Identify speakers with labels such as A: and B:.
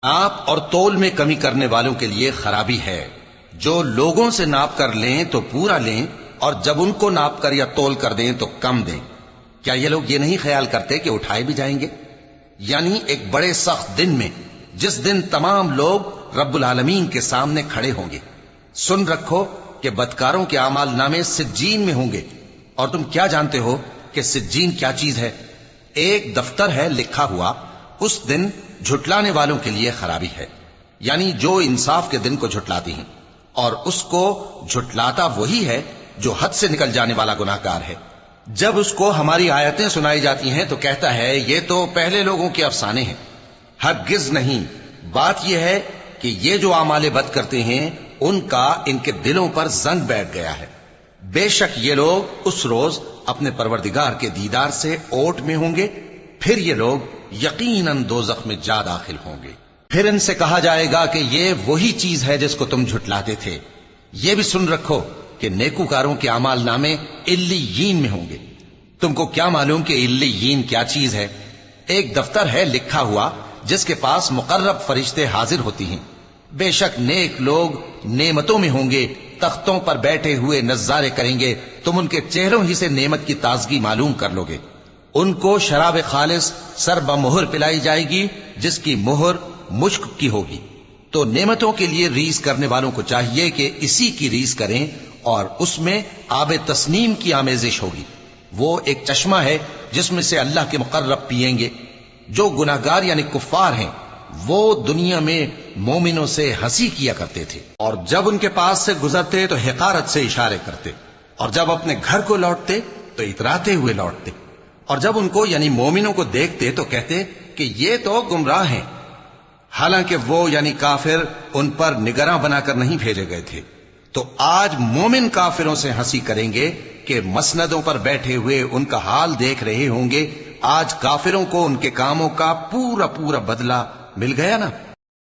A: नाप और तोल में कमी करने वालों के लिए खराबी है। जो लोगों से नाप कर लें तो पूरा लें, और जब उनको नाप कर या तोल कर दें तो कम दें। क्या ये लोग ये नहीं ख्याल करते कि उठाए भी जाएंगे? यानी एक बड़े सख्त दिन में, जिस दिन तमाम लोग रब्बुल आलमीन के सामने खड़े होंगे। सुन रखो कि बदकारों के आमाल नामे सिज्जीन में होंगे। और तुम क्या जानते हो कि सिज्जीन क्या चीज है? एक दफ्तर है लिखा हुआ, उस दिन झुटलाने वालों के लिए खराबी है। यानी जो इंसाफ के दिन को झुटलाती हैं, और उसको झुटलाता वही है जो हद से निकल जाने वाला गुनाहगार है। जब उसको हमारी आयतें सुनाई जाती हैं तो कहता है ये तो पहले लोगों के अफसाने हैं। हरगिज नहीं, बात यह है कि ये जो आमाले बद करते हैं उनका इनके दिलों पर जंग बैठ गया है। बेशक ये लोग उस रोज अपने परवरदिगार के दीदार से ओट में होंगे, फिर ये लोग यकीनन दोज़ख में जा दाखिल होंगे। फिर इनसे कहा जाएगा कि ये वही चीज है जिसको तुम झुटलाते थे। ये भी सुन रखो कि नेकूकारों के अमाल नामे इल्लीयीन में होंगे। तुमको क्या मालूम कि इल्लीयीन क्या चीज है? एक दफ्तर है लिखा हुआ जिसके पास मुकर्रब फरिश्ते हाजिर होती हैं। बेशक नेक लोग नेमतों में होंगे, तख्तों पर बैठे हुए नजारे करेंगे। तुम उनके चेहरों ही से नेमत की ताजगी मालूम कर लोगे। उनको शराब खालिस सर बमुहर पिलाई जाएगी, जिसकी मुहर मुश्क की होगी। तो नेमतों के लिए रीस करने वालों को चाहिए कि इसी की रीस करें, और उसमें आब तस्नीम की आमेजिश होगी। वो एक चश्मा है जिसमें से अल्लाह के मुकर्रब पिएंगे। जो गुनाहगार यानी कुफ्फार हैं, वो दुनिया में मोमिनों से हंसी किया करते थे, और जब उनके पास से गुजरते तो हिकारत से इशारे करते, और जब अपने घर को लौटते तो इतराते हुए लौटते, और जब उनको यानी मोमिनों को देखते तो कहते कि ये तो गुमराह हैं। हालांकि वो यानी काफिर उन पर निगरां बनाकर नहीं भेजे गए थे। तो आज मोमिन काफिरों से हंसी करेंगे कि मसनदों पर बैठे हुए उनका हाल देख रहे होंगे। आज काफिरों को उनके कामों का पूरा पूरा बदला मिल गया ना।